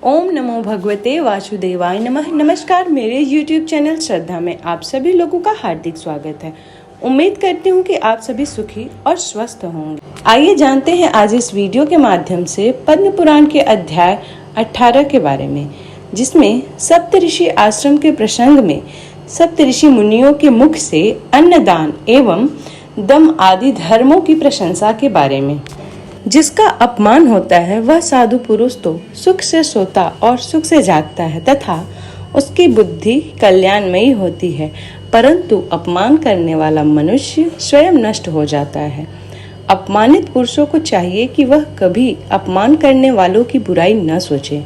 ओम नमो भगवते वासुदेवाय नमः। नमस्कार, मेरे YouTube चैनल श्रद्धा में आप सभी लोगों का हार्दिक स्वागत है। उम्मीद करती हूँ कि आप सभी सुखी और स्वस्थ होंगे। आइए जानते हैं आज इस वीडियो के माध्यम से पद्म पुराण के अध्याय 18 के बारे में, जिसमें सप्तऋषि आश्रम के प्रसंग में सप्तऋषि मुनियों के मुख से अन्नदान एवं दम आदि धर्मों की प्रशंसा के बारे में। जिसका अपमान होता है वह साधु पुरुष तो सुख से सोता और सुख से जागता है तथा उसकी बुद्धि कल्याणमयी होती है, परंतु अपमान करने वाला मनुष्य स्वयं नष्ट हो जाता है। अपमानित पुरुषों को चाहिए कि वह कभी अपमान करने वालों की बुराई न सोचे,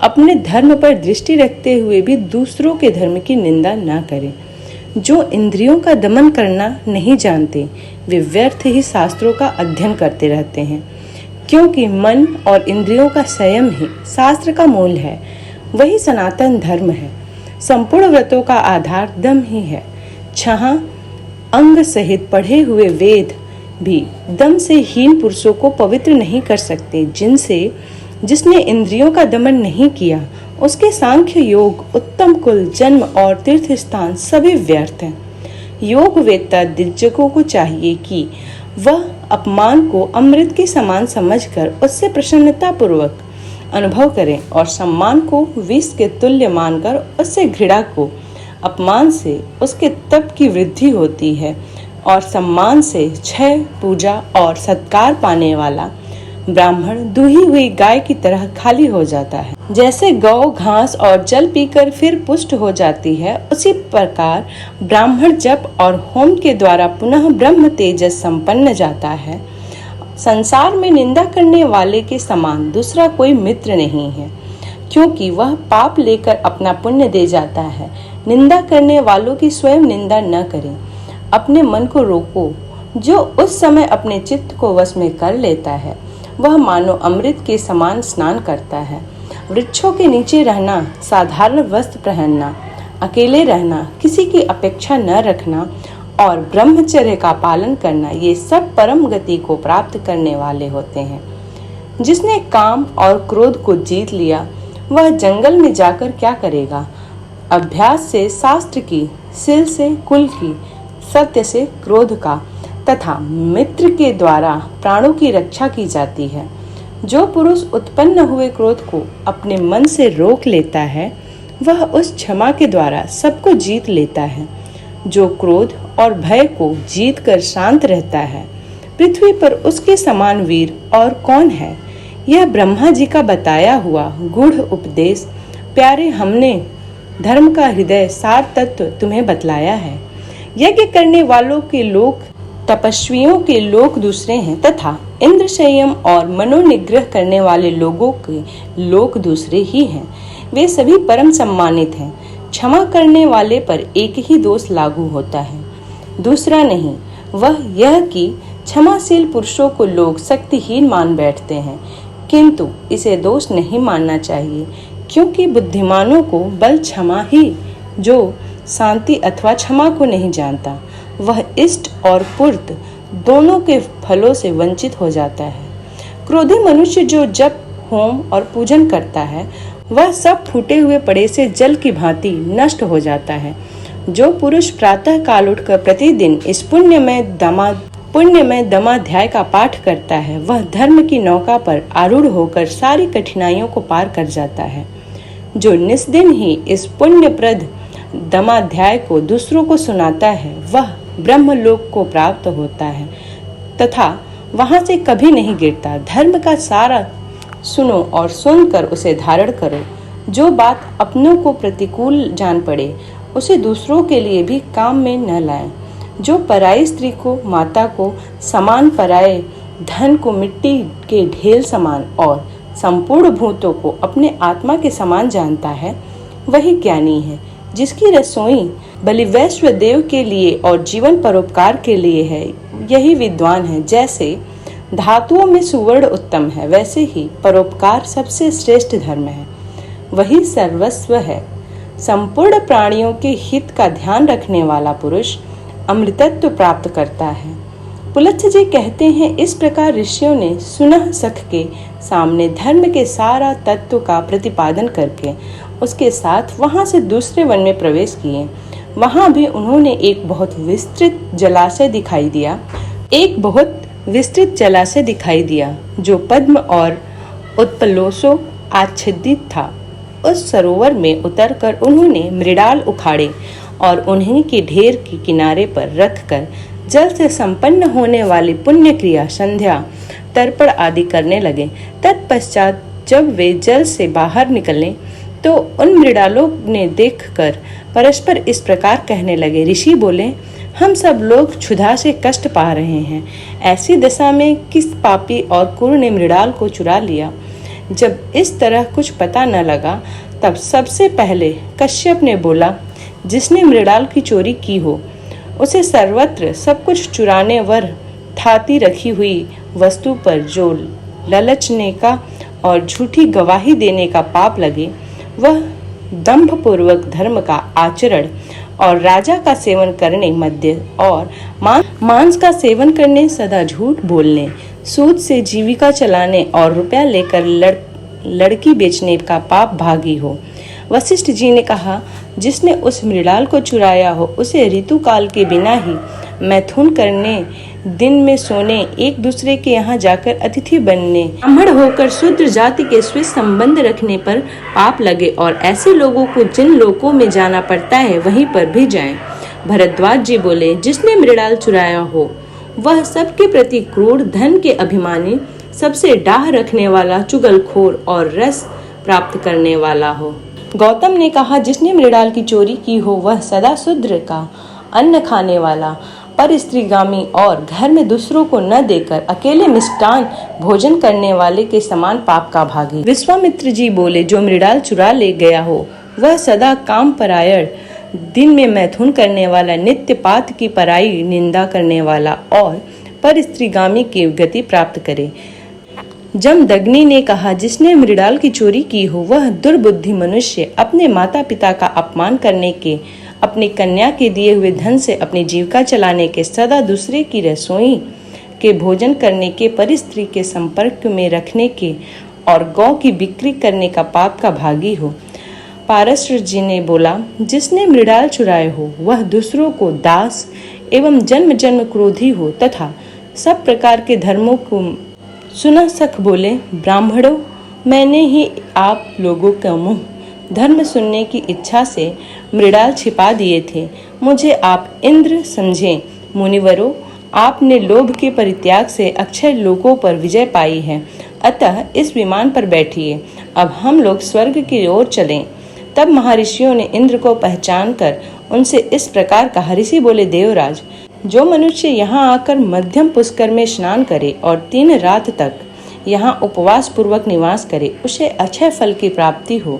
अपने धर्म पर दृष्टि रखते हुए भी दूसरों के धर्म की निंदा न करें। जो इंद्रियों का दमन करना नहीं जानते वे व्यर्थ ही शास्त्रों का अध्ययन करते रहते हैं, क्योंकि मन और इंद्रियों का संयम ही शास्त्र का मूल है, वही सनातन धर्म है। संपूर्ण व्रतों का आधार दम ही है। छह अंग सहित पढ़े हुए वेद भी दम से हीन पुरुषों को पवित्र नहीं कर सकते। जिसने इंद्रियों का दमन नहीं किया उसके सांख्य योग, उत्तम कुल, जन्म और तीर्थ स्थान सभी व्यर्थ हैं। योग वेत्ता दिग्गजों को चाहिए कि वह अपमान को अमृत के समान समझकर उससे प्रसन्नता पूर्वक अनुभव करें और सम्मान को विष के तुल्य मानकर उससे घृणा को। अपमान से उसके तप की वृद्धि होती है और सम्मान से क्षय, पूजा और सत्कार पाने वाला ब्राह्मण दूही हुई गाय की तरह खाली हो जाता है। जैसे गौ घास और जल पीकर फिर पुष्ट हो जाती है, उसी प्रकार ब्राह्मण जप और होम के द्वारा पुनः ब्रह्म तेजस संपन्न जाता है। संसार में निंदा करने वाले के समान दूसरा कोई मित्र नहीं है, क्योंकि वह पाप लेकर अपना पुण्य दे जाता है। निंदा करने वालों की स्वयं निंदा न करें। अपने मन को रोको। जो उस समय अपने चित्त को वश में कर लेता है वह मानो अमृत के समान स्नान करता है। वृक्षों के नीचे रहना, साधारण वस्त्र पहनना, अकेले रहना, किसी की अपेक्षा न रखना और ब्रह्मचर्य का पालन करना, ये सब परम गति को प्राप्त करने वाले होते हैं। जिसने काम और क्रोध को जीत लिया वह जंगल में जाकर क्या करेगा? अभ्यास से शास्त्र की, शील से कुल की, सत्य से क्रोध का तथा मित्र के द्वारा प्राणों की रक्षा की जाती है। जो पुरुष उत्पन्न हुए क्रोध को अपने मन से रोक लेता है वह उस क्षमा के द्वारा सबको जीत लेता है। जो क्रोध और भय को जीत कर शांत रहता है, पृथ्वी पर उसके समान वीर और कौन है? यह ब्रह्मा जी का बताया हुआ गूढ़ उपदेश प्यारे हमने धर्म का हृदय सार तत्व तुम्हें बतलाया है। यज्ञ करने वालों के लोक, तपस्वियों के लोक दूसरे हैं तथा इंद्र संयम और मनोनिग्रह करने वाले लोगों के लोक दूसरे ही हैं। वे सभी परम सम्मानित हैं। क्षमा करने वाले पर एक ही दोष लागू होता है, दूसरा नहीं। वह यह कि क्षमाशील पुरुषों को लोग शक्तिहीन मान बैठते हैं, किंतु इसे दोष नहीं मानना चाहिए, क्योंकि बुद्धिमानों को बल क्षमा ही। जो शांति अथवा क्षमा को नहीं जानता वह इष्ट और पूर्त दोनों के फलों से वंचित हो जाता है। क्रोधी मनुष्य जो जप, होम और पूजन करता है वह सब फूटे हुए पड़े से जल की भांति नष्ट हो जाता है। जो पुरुष प्रातः काल उठकर प्रतिदिन इस पुण्यमय दमाध्याय का पाठ करता है वह धर्म की नौका पर आरूढ़ होकर सारी कठिनाइयों को पार कर जाता है। जो निस्दिन ही इस पुण्यप्रद दमाध्याय को दूसरों को सुनाता है वह ब्रह्मलोक को प्राप्त होता है तथा वहां से कभी नहीं गिरता। धर्म का सारा सुनो और सुनकर उसे धारण करो। जो बात अपनों को प्रतिकूल जान पड़े उसे दूसरों के लिए भी काम में न लाएं। जो पराई स्त्री को माता को समान, पराए धन को मिट्टी के ढेल समान और संपूर्ण भूतों को अपने आत्मा के समान जानता है वही ज्ञानी है। जिसकी रसोई बलिवैश्व देव के लिए और जीवन परोपकार के लिए है यही विद्वान है। जैसे धातुओं में सुवर्ण उत्तम है, वैसे ही परोपकार सबसे श्रेष्ठ धर्म है, वही सर्वस्व है। संपूर्ण प्राणियों के हित का ध्यान रखने वाला पुरुष अमृतत्व प्राप्त करता है। पुलत्स्य जी कहते हैं, इस प्रकार ऋषियों ने सुनह सख के सामने धर्म के सारा तत्व का प्रतिपादन करके उसके साथ वहां से दूसरे वन में प्रवेश किए। वहां भी उन्होंने एक बहुत विस्तृत जलाशय दिखाई दिया जो पद्म और उत्पलोसों आच्छादित था। उस सरोवर में उतरकर उन्होंने मृडाल उखाड़े और उन्हीं के ढेर के किनारे पर रखकर जल से संपन्न होने वाली पुण्य क्रिया, संध्या, तर्पण आदि करने लगे। तत्पश्चात जब वे जल से बाहर निकले तो उन मृडालों ने देखकर परस्पर इस प्रकार कहने लगे। ऋषि बोले, हम सब लोग क्षुधा से कष्ट पा रहे हैं। ऐसी दशा में किस पापी और क्रूर ने मृडाल को चुरा लिया? जब इस तरह कुछ पता न लगा तब सबसे पहले कश्यप ने बोला, जिसने मृडाल की चोरी की हो उसे सर्वत्र सब कुछ चुराने वर थाती रखी हुई वस्तु पर जो ललचने का और झूठी गवाही देने का पाप लगे, वह दंभ पूर्वक धर्म का आचरण और राजा का सेवन करने, मद्य और मांस का सेवन करने, सदा झूठ बोलने, सूद से जीविका चलाने और रुपया लेकर लड़की बेचने का पाप भागी हो। वशिष्ठ जी ने कहा, जिसने उस मृडाल को चुराया हो उसे ऋतु काल के बिना ही मैथुन करने, दिन में सोने, एक दूसरे के यहाँ जाकर अतिथि बनने, ब्राह्मण होकर शूद्र जाति के स्वी संबंध रखने पर पाप लगे और ऐसे लोगों को जिन लोकों में जाना पड़ता है वहीं पर भी जाएं। भरद्वाज जी बोले, जिसने मृडाल चुराया हो वह सबके प्रति क्रूर, धन के अभिमानी, सबसे डाह रखने वाला, चुगलखोर और रस प्राप्त करने वाला हो। गौतम ने कहा, जिसने मृडाल की चोरी की हो वह सदा शूद्र का अन्न खाने वाला, पर स्त्रीगामी और घर में दूसरों को न देकर अकेले मिष्टान भोजन करने वाले के समान पाप का भागी। विश्वामित्र जी बोले, जो मृडाल चुरा ले गया हो वह सदा काम परायण, दिन में मैथुन करने वाला, नित्य पात की पराई निंदा करने वाला और पर स्त्रीगामी की गति प्राप्त करे। जमदग्नि ने कहा, जिसने मृडाल की चोरी की हो वह दुर्बुद्धि मनुष्य, अपने माता पिता का अपमान करने के, अपनी कन्या के दिए हुए धन से अपनी जीविका चलाने के, सदा दूसरे की रसोई के भोजन करने के, परिस्त्री के संपर्क में रखने के और गौ की बिक्री करने का पाप का भागी हो। पारशर जी ने बोला, जिसने मृडाल चुराए हो वह दूसरों को दास एवं जन्म जन्म क्रोधी हो तथा सब प्रकार के धर्मों को। सुनह सख बोले, ब्राह्मणों, मैंने ही आप लोगों का मुंह धर्म सुनने की इच्छा से मृडाल छिपा दिए थे। मुझे आप इंद्र समझें। मुनिवरों, आपने लोभ के परित्याग से अक्षय लोकों पर विजय पाई है, अतः इस विमान पर बैठिए। अब हम लोग स्वर्ग की ओर चलें। तब महर्षियों ने इंद्र को पहचान कर उनसे इस प्रकार कहा। ऋषि बोले, देवराज, जो मनुष्य यहाँ आकर मध्यम पुष्कर में स्नान करे और 3 रात तक यहाँ उपवास पूर्वक निवास करे, उसे अक्षय फल की प्राप्ति हो।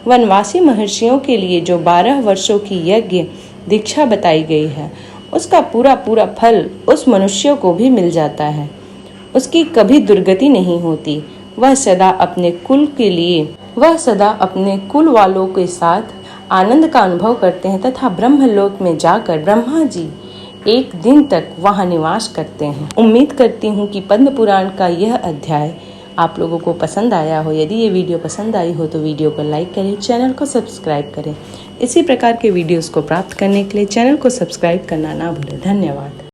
वनवासी महर्षियों के लिए जो 12 वर्षों की यज्ञ दीक्षा बताई गई है, उसका पूरा फल उस मनुष्य को भी मिल जाता है। उसकी कभी दुर्गति नहीं होती। वह सदा अपने कुल वालों के साथ आनंद का अनुभव करते हैं तथा ब्रह्मलोक में जाकर ब्रह्मा जी एक दिन तक वहां निवास करते हैं। उम्मीद करती हूँ कि पद्म पुराण का यह अध्याय आप लोगों को पसंद आया हो। यदि ये वीडियो पसंद आई हो तो वीडियो को लाइक करें, चैनल को सब्सक्राइब करें। इसी प्रकार के वीडियोस को प्राप्त करने के लिए चैनल को सब्सक्राइब करना ना भूलें। धन्यवाद।